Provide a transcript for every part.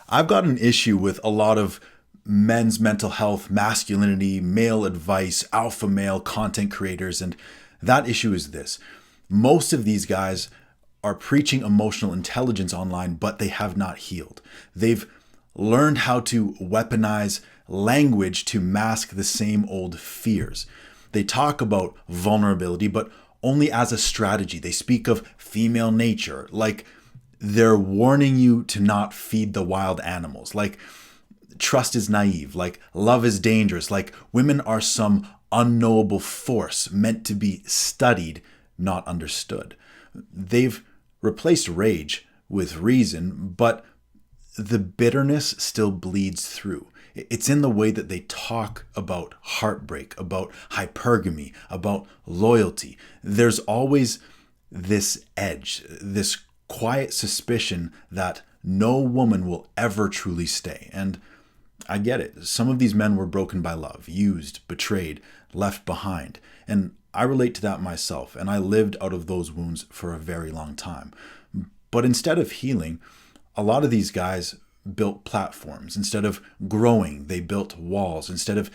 I've got an issue with a lot of men's mental health, masculinity, male advice, alpha male content creators. And that issue is this. Most of these guys are preaching emotional intelligence online, but they have not healed. They've learned how to weaponize language to mask the same old fears. They talk about vulnerability, but only as a strategy. They speak of female nature, like they're warning you to not feed the wild animals, like trust is naive, like love is dangerous, like women are some unknowable force meant to be studied, not understood. They've replaced rage with reason, but the bitterness still bleeds through. It's in the way that they talk about heartbreak, about hypergamy, about loyalty. There's always this edge, this quiet suspicion that no woman will ever truly stay. And I get it. Some of these men were broken by love, used, betrayed, left behind. And I relate to that myself, and I lived out of those wounds for a very long time. But instead of healing, a lot of these guys built platforms. Instead of growing, they built walls. Instead of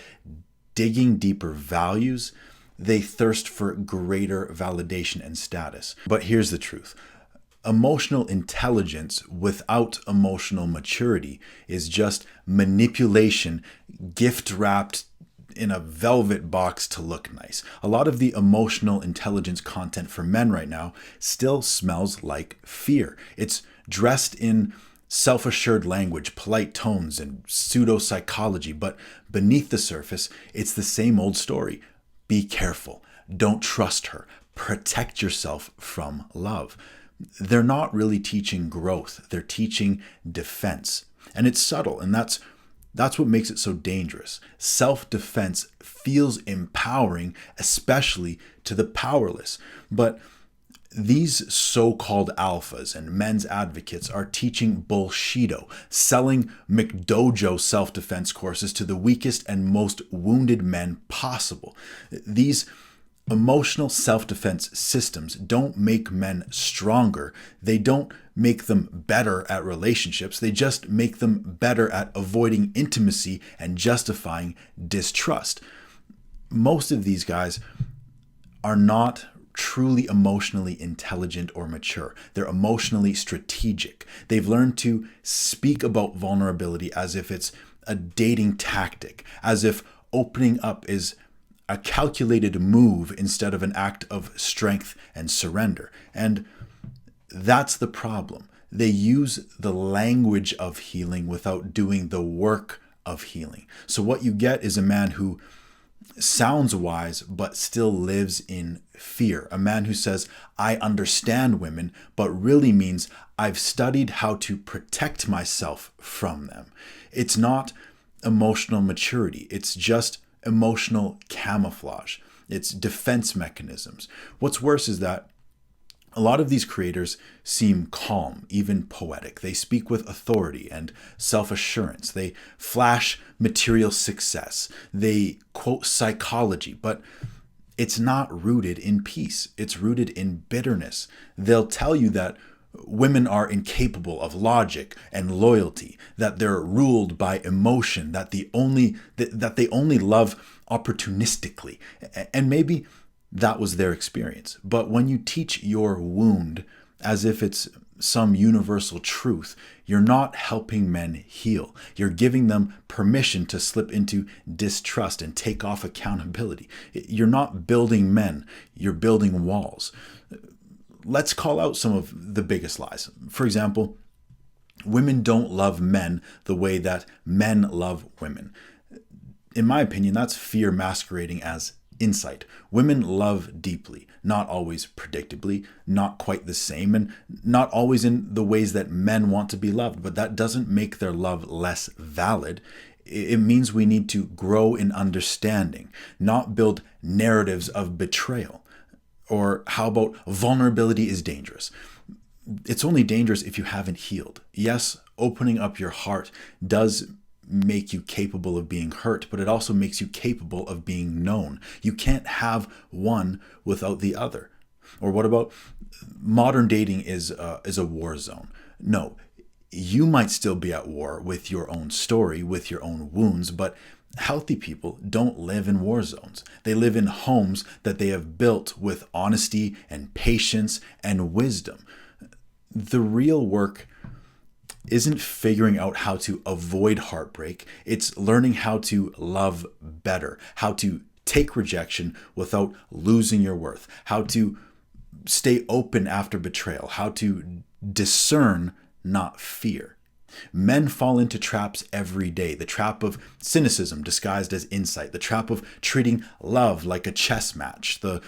digging deeper values, they thirst for greater validation and status. But here's the truth. Emotional intelligence without emotional maturity is just manipulation gift wrapped in a velvet box to look nice. A lot of the emotional intelligence content for men right now still smells like fear. It's dressed in self-assured language, polite tones, and pseudo-psychology, but beneath the surface, it's the same old story. Be careful. Don't trust her. Protect yourself from love. They're not really teaching growth. They're teaching defense. And it's subtle, and that's what makes it so dangerous. Self-defense feels empowering, especially to the powerless. But these so-called alphas and men's advocates are teaching bullshido, selling McDojo self-defense courses to the weakest and most wounded men possible. These emotional self-defense systems don't make men stronger. They don't make them better at relationships. They just make them better at avoiding intimacy and justifying distrust. Most of these guys are not truly emotionally intelligent or mature. They're emotionally strategic. They've learned to speak about vulnerability as if it's a dating tactic, as if opening up is a calculated move instead of an act of strength and surrender. And that's the problem. They use the language of healing without doing the work of healing. So what you get is a man who sounds wise, but still lives in fear. A man who says, I understand women, but really means I've studied how to protect myself from them. It's not emotional maturity. It's just emotional camouflage. It's defense mechanisms. What's worse is that a lot of these creators seem calm, even poetic. They speak with authority and self-assurance. They flash material success. They quote psychology, but it's not rooted in peace. It's rooted in bitterness. They'll tell you that women are incapable of logic and loyalty, that they're ruled by emotion, that they only love opportunistically. And maybe that was their experience. But when you teach your wound as if it's some universal truth, you're not helping men heal. You're giving them permission to slip into distrust and take off accountability. You're not building men, you're building walls. Let's call out some of the biggest lies. For example, women don't love men the way that men love women. In my opinion, that's fear masquerading as insight. Women love deeply, not always predictably, not quite the same, and not always in the ways that men want to be loved, but that doesn't make their love less valid. It means we need to grow in understanding, not build narratives of betrayal. Or how about vulnerability is dangerous? It's only dangerous if you haven't healed. Yes, opening up your heart does make you capable of being hurt, but it also makes you capable of being known. You can't have one without the other. Or what about modern dating is a war zone? No, You might still be at war with your own story, with your own wounds, but healthy people don't live in war zones. They live in homes that they have built with honesty and patience and wisdom. The real work isn't figuring out how to avoid heartbreak. It's learning how to love better, how to take rejection without losing your worth, how to stay open after betrayal, how to discern, not fear. Men fall into traps every day. The trap of cynicism disguised as insight, the trap of treating love like a chess match, the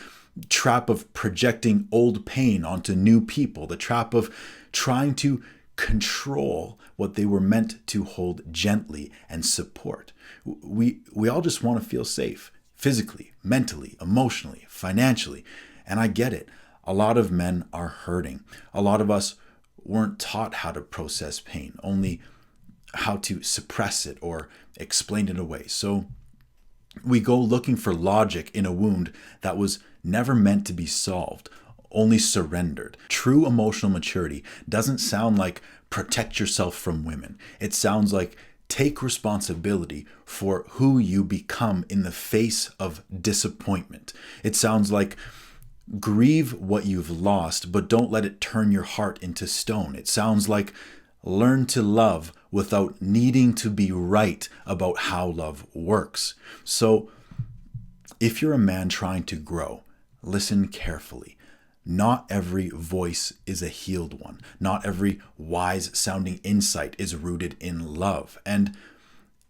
trap of projecting old pain onto new people, the trap of trying to control what they were meant to hold gently and support. We all just want to feel safe, physically, mentally, emotionally, financially. And I get it. A lot of men are hurting. A lot of us weren't taught how to process pain, only how to suppress it or explain it away. So we go looking for logic in a wound that was never meant to be solved, only surrendered. True emotional maturity doesn't sound like protect yourself from women. It sounds like take responsibility for who you become in the face of disappointment. It sounds like grieve what you've lost, but don't let it turn your heart into stone. It sounds like learn to love without needing to be right about how love works. So if you're a man trying to grow, listen carefully. Not every voice is a healed one. Not every wise sounding insight is rooted in love. And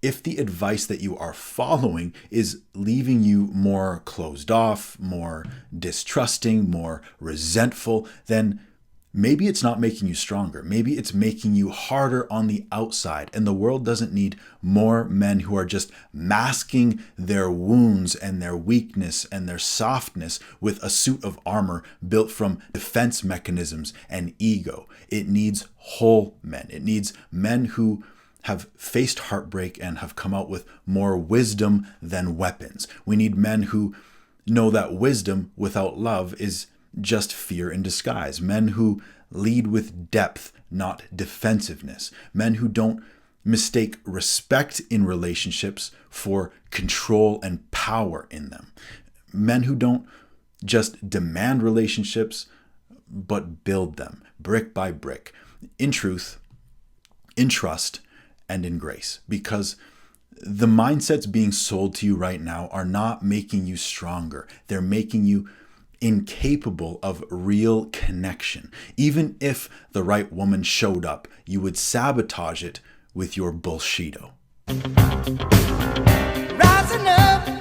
if the advice that you are following is leaving you more closed off, more distrusting, more resentful, then maybe it's not making you stronger. Maybe it's making you harder on the outside. And the world doesn't need more men who are just masking their wounds and their weakness and their softness with a suit of armor built from defense mechanisms and ego. It needs whole men. It needs men who have faced heartbreak and have come out with more wisdom than weapons. We need men who know that wisdom without love is just fear in disguise. Men who lead with depth, not defensiveness. Men who don't mistake respect in relationships for control and power in them. Men who don't just demand relationships, but build them brick by brick, in truth, in trust, and in grace. Because the mindsets being sold to you right now are not making you stronger. They're making you incapable of real connection. Even if the right woman showed up, you would sabotage it with your bullshito. Rising up.